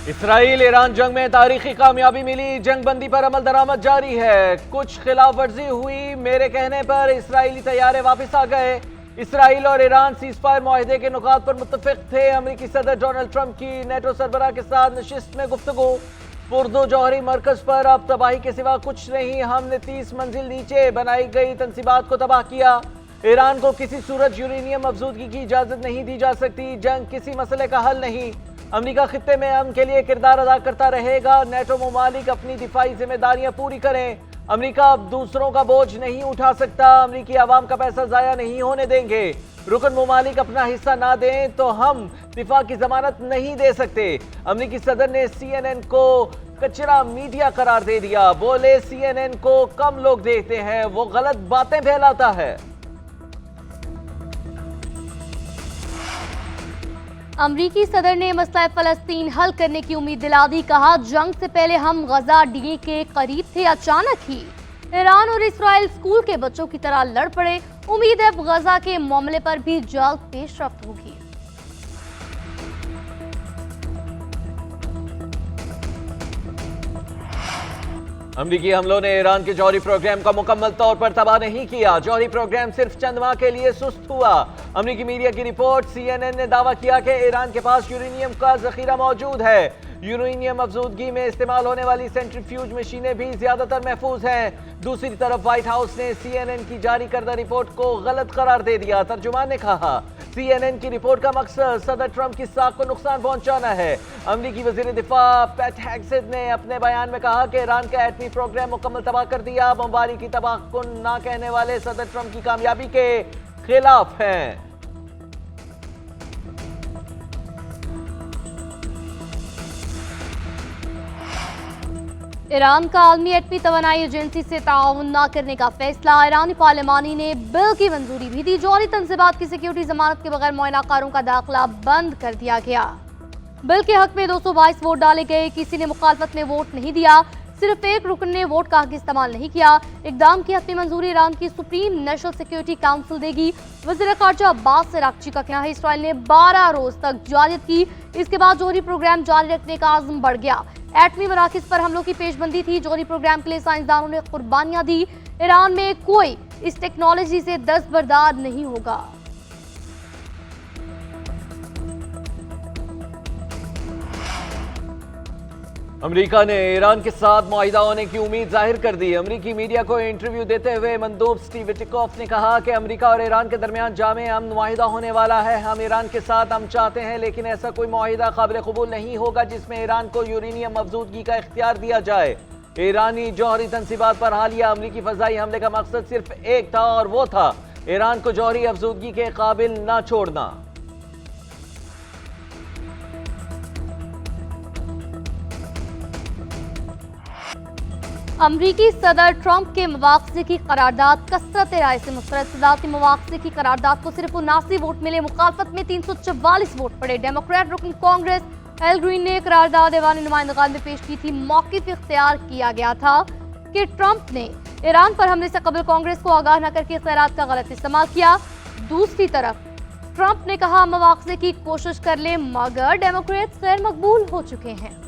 Israel Iran जंग में तारीखी कामयाबी मिली, जंग बंदी पर अमल दरामद जारी है। कुछ खिलाफ वर्जी हुई, मेरे कहने पर इसराइली तैयारे वापस आ गए। इसराइल और ईरान सीजफायर मुआहदे के नुकात पर मुत्तफिक थे। अमेरिकी सदर डोनाल्ड ट्रंप की नेटो सरबराह के साथ नशिस्त में गुफ्तगू। पुर्दो जौहरी मरकज पर अब तबाही के सिवा कुछ नहीं, हमने 30 मंजिल नीचे बनाई गई तंसीबात को तबाह किया। ईरान को किसी सूरत यूरेनियम अफजूदगी की इजाजत नहीं दी जा सकती। जंग किसी मसले का हल नहीं। अमेरिका खित्ते में अमन के लिए किरदार अदा करता रहेगा। नेटो ममालिक अपनी दिफाई जिम्मेदारियां पूरी करें। अमेरिका अब दूसरों का बोझ नहीं उठा सकता। अमेरिकी आवाम का पैसा जाया नहीं होने देंगे। रुकन ममालिक अपना हिस्सा ना दें तो हम दिफा की जमानत नहीं दे सकते। अमेरिकी सदर ने CNN को कचरा मीडिया करार दे दिया। बोले CNN को कम लोग देखते हैं, वो गलत बातें फैलाता है। अमरीकी सदर ने मसला फलस्तीन हल करने की उम्मीद दिला दी। कहा, जंग से पहले हम गजा डील के करीब थे, अचानक ही ईरान और इसराइल स्कूल के बच्चों की तरह लड़ पड़े। उम्मीद है गजा के मामले पर भी जल्द पेशरफ्त होगी। अमरीकी हमलों ने ईरान के जौहरी प्रोग्राम का मुकम्मल तौर पर तबाह नहीं किया। जौहरी प्रोग्राम सिर्फ चंद माह के लिए सुस्त हुआ। अमरीकी मीडिया की रिपोर्ट CNN ने दावा किया कि ईरान के पास यूरेनियम का जखीरा मौजूद है। यूरेनियम अफजूदगी में इस्तेमाल होने वाली सेंट्रीफ्यूज मशीनें भी ज्यादातर महफूज हैं। दूसरी तरफ व्हाइट हाउस ने CNN की जारी करदा रिपोर्ट को गलत करार दे दिया। तर्जुमान ने कहा, CNN की रिपोर्ट का मकसद सदर ट्रंप की साख को नुकसान पहुंचाना है। अमरीकी वजीर दिफा पैट हेग्सेथ ने अपने बयान में कहा कि ईरान का एटमी प्रोग्राम मुकम्मल तबाह कर दिया। बमबारी की तबाहकुन ना कहने वाले सदर ट्रंप की कामयाबी के खिलाफ हैं। ईरान का आलमी एटमी तवानाई एजेंसी से ताउन न करने का फैसला। ईरानी पार्लिमानी ने बिल की मंजूरी भी दी। जौहरी तंजीबात की सिक्योरिटी जमानत के बगैर मुआयनाकारों का दाखिला बंद कर दिया गया। बिल के हक में 222 वोट डाले गए। किसी ने मुखालफत में वोट नहीं दिया। सिर्फ एक रुकन ने वोट का हक इस्तेमाल नहीं किया। इकदाम की हतमी मंजूरी ईरान की सुप्रीम नेशनल सिक्योरिटी काउंसिल देगी। वज़ीर ख़ारजा अब्बास अरागची का कहना है, इसराइल ने 12 रोज तक जारियत की। इसके बाद जौहरी प्रोग्राम जारी रखने का आज़म बढ़ गया। एटमी मराकज़ पर हमलों की पेशबंदी थी। जौहरी प्रोग्राम के लिए साइंसदानों ने कुर्बानियां दी। ईरान में कोई इस टेक्नोलॉजी से दस्तबरदार नहीं होगा। अमेरिका ने ईरान के साथ मुआहिदा होने की उम्मीद जाहिर कर दी। अमेरिकी मीडिया को इंटरव्यू देते हुए मंदूब स्टीव विटिकॉफ ने कहा कि अमेरिका और ईरान के दरमियान जामे अमन मुआहिदा होने वाला है। हम ईरान के साथ हम चाहते हैं, लेकिन ऐसा कोई मुआहिदा काबिल कबूल नहीं होगा जिसमें ईरान को यूरेनियम अफजूदगी का इख्तियार दिया जाए। ईरानी जौहरी तंसीबात पर हालिया अमेरिकी फजाई हमले का मकसद सिर्फ एक था और वो था ईरान को जौहरी अफजूदगी के काबिल न छोड़ना। अमरीकी सदर ट्रंप के मवाक़ज़े की करारदाद कसरत राय से मुस्तरद। सदारती मवाक़ज़े की करारदाद को सिर्फ 79 वोट मिले। मुखालफत में 344 वोट पड़े। डेमोक्रेट रुकन कांग्रेस एल ग्रीन ने करारदाद ऐवान नुमाइंदगान में पेश की थी। मौक़िफ़ इख्तियार किया गया था कि ट्रंप ने ईरान पर हमले से कबल कांग्रेस को आगाह न करके इख्तियारात का गलत इस्तेमाल किया। दूसरी तरफ ट्रंप ने कहा, मवाक़ज़े की कोशिश कर ले, मगर डेमोक्रेट्स गैर मकबूल हो चुके हैं।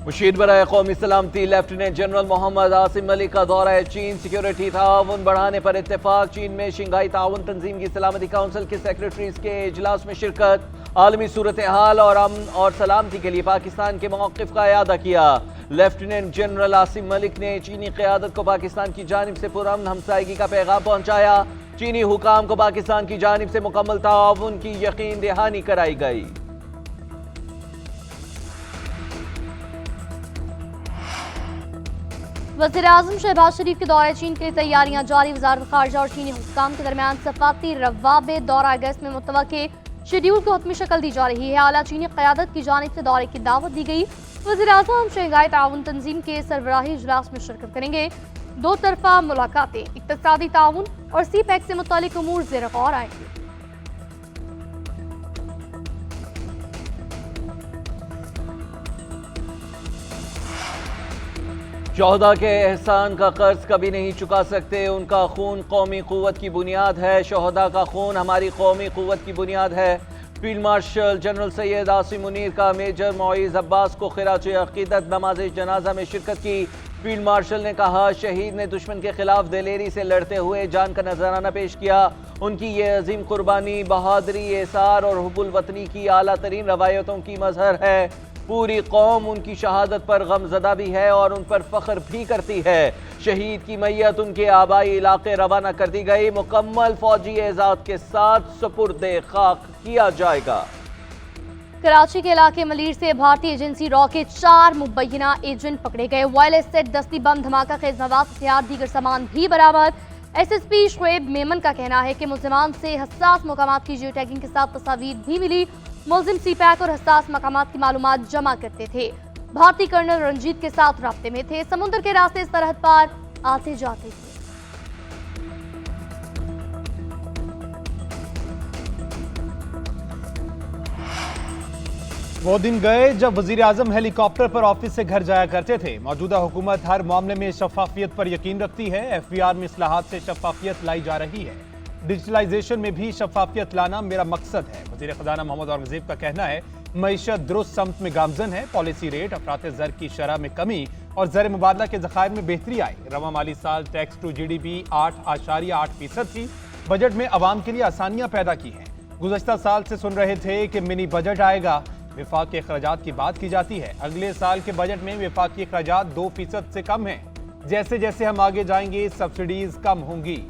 मुशीर बराए कौमी सलामती लेफ्टिनेंट जनरल मोहम्मद आसिम मलिक का दौरा चीन। सिक्योरिटी ताउन बढ़ाने पर इत्तेफाक। चीन में शंघाई ताउन तंजीम की सलामती काउंसिल के सेक्रेटरीज के इजलास में शिरकत। आलमी सूरत हाल और अमन और सलामती के लिए पाकिस्तान के मौक़िफ़ का इयादा किया। लेफ्टिनेंट जनरल आसिम मलिक ने चीनी क़यादत को पाकिस्तान की जानिब से पुरअमन हमसायगी का पैगाम पहुँचाया। चीनी हुकाम को पाकिस्तान की जानिब से मुकम्मल ताउन की यकीन दहानी कराई गई। वज़ीर-ए-आज़म शहबाज शरीफ के दौरे चीन के लिए तैयारियां जारी। वज़ारत ख़ारजा और चीनी हुक्काम के दरमियान सफ़ारती रवाबे दौरा अगस्त में मुतवक्के शेड्यूल को हतमी शक्ल दी जा रही है। आला चीनी क़यादत की जानिब से दौरे की दावत दी गई। वज़ीर-ए-आज़म शंघाई ताउन तंजीम के सरबराही इजलास में शिरकत करेंगे। दो तरफा मुलाकातें, इक़्तिसादी ताउन और CPEC से मुतालिक उमूर ज़ेर गौर आएंगे। शोहदा के एहसान का कर्ज कभी नहीं चुका सकते। उनका खून कौमी क़ुव्वत की बुनियाद है। शोहदा का खून हमारी कौमी क़ुव्वत की बुनियाद है। Field marshal general Syed Asim Munir का मेजर मोइज़ अब्बास को खिराज अक़ीदत नमाज जनाजा में शिरकत की। फील्ड मार्शल ने कहा, शहीद ने दुश्मन के खिलाफ दिलेरी से लड़ते हुए जान का नजराना पेश किया। उनकी ये अजीम कुर्बानी बहादुरी, एसार और हुब्बुल वतनी की आला तरीन रवायतों की मजहर है। पूरी कौम उनकी शहादत पर गमज़दा भी है और उन पर फख्र भी करती है। शहीद की मैयत उनके आबाई इलाके रवाना कर दी गई। मुकम्मल फौजी एजाज़ के साथ सुपुर्दे खाक किया जाएगा। कराची के इलाके मलीर से भारतीय एजेंसी रॉ के 4 मुबैना एजेंट पकड़े गए। वायरलेस सेट, दस्ती बम, धमाका खेज मवाद, हथियार, दीगर सामान भी बरामद। SSP शुएब मेमन का कहना है कि मुल्जिमान से हसास मकामात की जियो टैगिंग के साथ तस्वीर भी मिली। मुल्जिम CPAC और हसास मकामात की मालूमात जमा करते थे। भारतीय कर्नल रंजीत के साथ राब्ते में थे। समुद्र के रास्ते सरहद पार आते जाते थे। वो दिन गए जब वजीर आजम हेलीकॉप्टर पर ऑफिस से घर जाया करते थे। मौजूदा हुकूमत हर मामले में शफाफियत पर यकीन रखती है। FBR में इस्लाहात से शफाफियत लाई जा रही है। डिजिटलाइजेशन में भी शफाफियत लाना मेरा मकसद है। वजीर खजाना मोहम्मद औरंगजेब का कहना है, मईशत दुरुस्त समत में गामजन है। पॉलिसी रेट, अफरात ज़र की शरह में कमी और ज़र मुबादला के ज़खायर में बेहतरी आई। रवा माली साल टैक्स टू GDP 8.8% थी। बजट में आवाम के लिए आसानियां पैदा की हैं। गुज़श्ता साल से सुन रहे थे कि मिनी बजट आएगा। विफाक के अखराजात की बात की जाती है। अगले साल के बजट में विफाकी अखराजात 2% से कम हैं। जैसे जैसे हम आगे जाएंगे सब्सिडीज कम होंगी।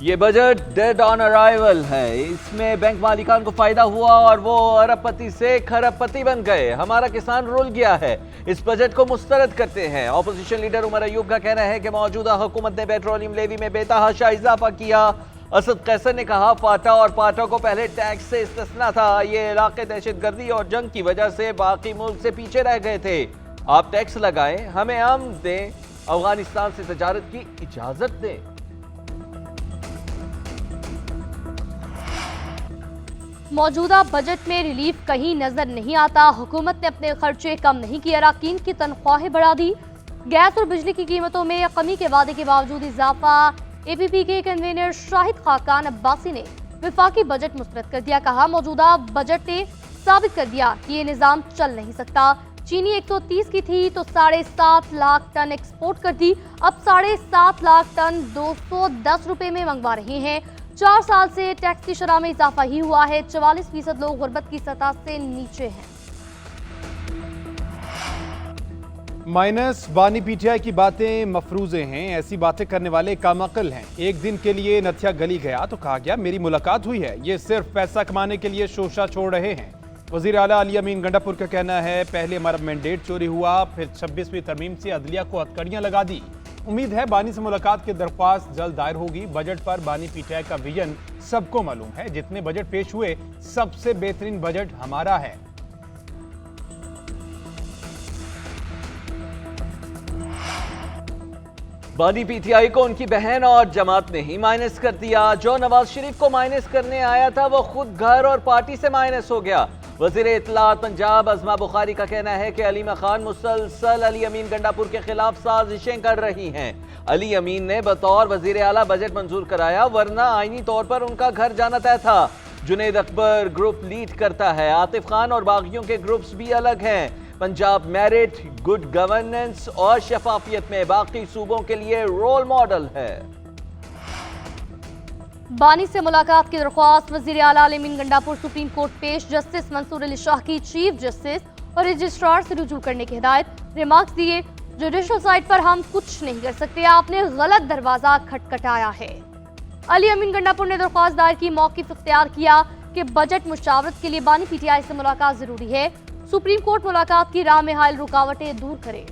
ये बजट डेड ऑन अराइवल है। इसमें बैंक मालिकान को फायदा हुआ और वो अरबपति से खरबपति बन गए। हमारा किसान रुल गया है। इस बजट को मुस्तरद करते हैं। ऑपोजिशन लीडर उमर अयूब का कहना है कि मौजूदा हुकूमत ने पेट्रोलियम लेवी में बेतहाशा इजाफा किया। असद कैसर ने कहा, फाटा और पाटा को पहले टैक्स से इस्तिस्ना था। ये इलाके दहशतगर्दी और जंग की वजह से बाकी मुल्क से पीछे रह गए थे। आप टैक्स लगाएं, हमें आमद दें, अफगानिस्तान से तजारत की इजाजत दें। मौजूदा बजट में रिलीफ कहीं नजर नहीं आता। हुकूमत ने अपने खर्चे कम नहीं किए, अरकान की तनख्वाहें बढ़ा दी। गैस और बिजली की कीमतों में कमी के वादे के बावजूद इजाफा। APP के कन्वीनर शाहिद खाकान अब्बासी ने विफाकी बजट मुस्तरद कर दिया। कहा, मौजूदा बजट ने साबित कर दिया कि ये निज़ाम चल नहीं सकता। चीनी 130 की थी तो 7.5 लाख टन एक्सपोर्ट कर दी। अब 7.5 लाख टन 210 रुपए में मंगवा रहे हैं। 4 साल से टैक्स की शरह में इजाफा ही हुआ है। 44% लोग गुर्बत की सतह से नीचे हैं। माइनस बानी PTI की बातें मफरूजे हैं। ऐसी बातें करने वाले कामअक्ल हैं। एक दिन के लिए नथिया गली गया तो कहा गया मेरी मुलाकात हुई है। ये सिर्फ पैसा कमाने के लिए शोशा छोड़ रहे हैं। वजीर आला अली अमीन गंडापुर का कहना है, पहले हमारा मैंडेट चोरी हुआ, फिर 26वीं तरमीम से अदलिया को हथकड़ियां लगा दी। उम्मीद है बानी से मुलाकात की दरख्वास्त जल्द दायर होगी। बजट पर बानी PTI का विजन सबको मालूम है। जितने बजट पेश हुए सबसे बेहतरीन बजट हमारा है। बानी PTI को उनकी बहन और जमात ने ही माइनस कर दिया। जो नवाज शरीफ को माइनस करने आया था वो खुद घर और पार्टी से माइनस हो गया। वज़ीर इत्तलात पंजाब अज़मा बुखारी का कहना है कि अलीमा खान मुसलसल अली अमीन गंडापुर के खिलाफ साजिशें कर रही हैं। अली अमीन ने बतौर वज़ीर आला बजट मंजूर कराया, वरना आईनी तौर पर उनका घर जाना तय था। जुनेद अकबर ग्रुप लीड करता है। आतिफ खान और बागियों के ग्रुप्स भी अलग हैं। पंजाब मेरिट, गुड गवर्नेंस और शफाफियत में बाकी सूबों के लिए रोल मॉडल है। बानी से मुलाकात की दरख्वास्त वज़ीर आला अली अमीन गंडापुर सुप्रीम कोर्ट पेश। जस्टिस मंसूर अली शाह की चीफ जस्टिस और रजिस्ट्रार से रुजू करने की हिदायत। रिमार्क्स दिए, जुडिशल साइड पर हम कुछ नहीं कर सकते, आपने गलत दरवाजा खटखटाया है। अली अमीन गंडापुर ने दरख्वास्त दायर की, मौक़िफ़ इख्तियार किया कि बजट मुशावरत के लिए बानी PTI से मुलाकात जरूरी है। सुप्रीम कोर्ट मुलाकात की राह में हायल रुकावटें दूर करे।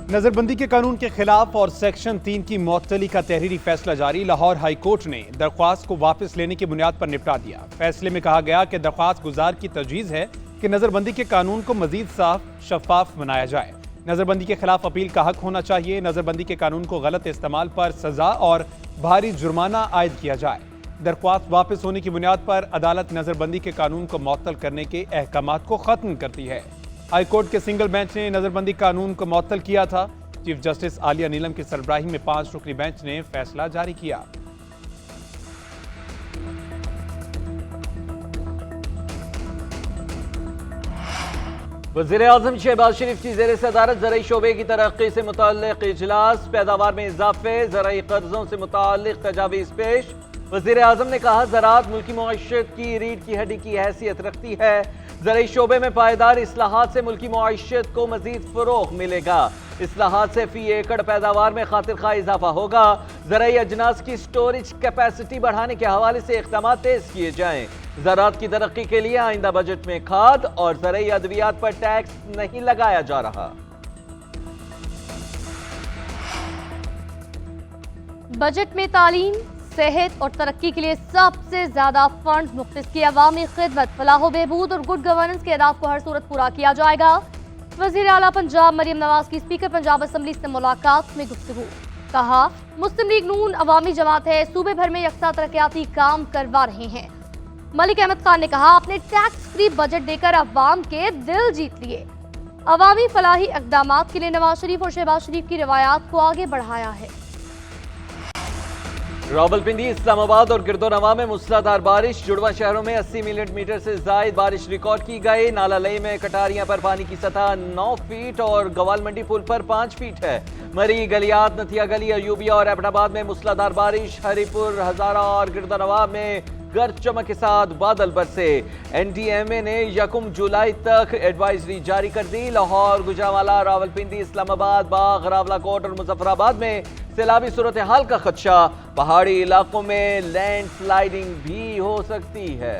नजरबंदी के कानून के खिलाफ और सेक्शन 3 की मुअत्तली का तहरीरी फैसला जारी। लाहौर हाई कोर्ट ने दरख्वास्त को वापस लेने की बुनियाद पर निपटा दिया। फैसले में कहा गया कि दरख्वास्त गुजार की तजवीज़ है कि नजरबंदी के कानून को मजीद साफ शफाफ बनाया जाए। नजरबंदी के खिलाफ अपील का हक होना चाहिए। नजरबंदी के कानून को गलत इस्तेमाल पर सजा और भारी जुर्माना आयद किया जाए। दरख्वास्त वापस होने की बुनियाद पर अदालत नजरबंदी के कानून को मुअत्तल करने के अहकामात को खत्म करती है। हाई कोर्ट के सिंगल बेंच ने नजरबंदी कानून को मुअत्तल किया था। चीफ जस्टिस आलिया नीलम की सरबराही में 5 रुकनी बेंच ने फैसला जारी किया। वज़ीर-ए-आज़म शहबाज शरीफ की ज़ेर सदारत ज़राई शोबे की तरक्की से मुताल्लिक़ इजलास, पैदावार में इजाफे, ज़राई कर्जों से मुताल्लिक़ तजावीज़ पेश। वज़ीर-ए-आज़म ने कहा, ज़राअत मुल्की मुआशरत की रीढ़ की हड्डी की हैसियत रखती है। ज़राई शोबे में पायदार इस्लाहात से मुल्की मुआशरत को मज़ीद फ़रोग़ मिलेगा। इस्लाहात से फी एकड़ पैदावार में खातिर खा इजाफा होगा। ज़राई अजनास की स्टोरेज कैपेसिटी बढ़ाने के हवाले से इक़दाम तेज़ किए जाएँ। ज़राअत की तरक्की के लिए आइंदा बजट में खाद और ज़राई अद्वियात पर टैक्स नहीं लगाया जा रहा। बजट में तालीम, सेहत और तरक्की के लिए सबसे ज्यादा फंड मुख्तस किए। अवामी खिदमत, फलाह बहबूद और गुड गवर्नेंस के अहदाफ को हर सूरत पूरा किया जाएगा। वज़ीर आला पंजाब मरियम नवाज की स्पीकर पंजाब असम्बली से मुलाकात में गुफ्तगू। कहा, मुस्लिम लीग नून अवामी जमात है, सूबे भर में यकसा तरक्याती काम करवा रहे हैं। मलिक अहमद खान ने कहा, आपने टैक्स फ्री बजट देकर अवाम के दिल जीत लिए। अवामी फलाही इक़दामात के लिए नवाज शरीफ और शहबाज शरीफ की रवायात को आगे बढ़ाया है। रावलपिंडी, इस्लामाबाद और गिरदोनवा में मूसलाधार बारिश। जुड़वा शहरों में 80 मिलीमीटर से जायद बारिश रिकॉर्ड की गई। नाला लई में कटारियां पर पानी की सतह 9 फीट और गवाल मंडी पुल पर 5 फीट है। मरी, गलियात, नथिया गली, अयूबिया और एबटाबाद में मूसलाधार बारिश। हरीपुर, हजारा और गिरदोनवा में गर्ज चमक के साथ बादल बरसे। NDMA ने 1 जुलाई तक एडवाइजरी जारी कर दी। लाहौर, गुजरांवाला, रावलपिंडी, इस्लामाबाद, बाग, रावलाकोट और मुजफ्फराबाद में सैलाबी सूरत हाल का खदशा। पहाड़ी इलाकों में लैंडस्लाइडिंग भी हो सकती है।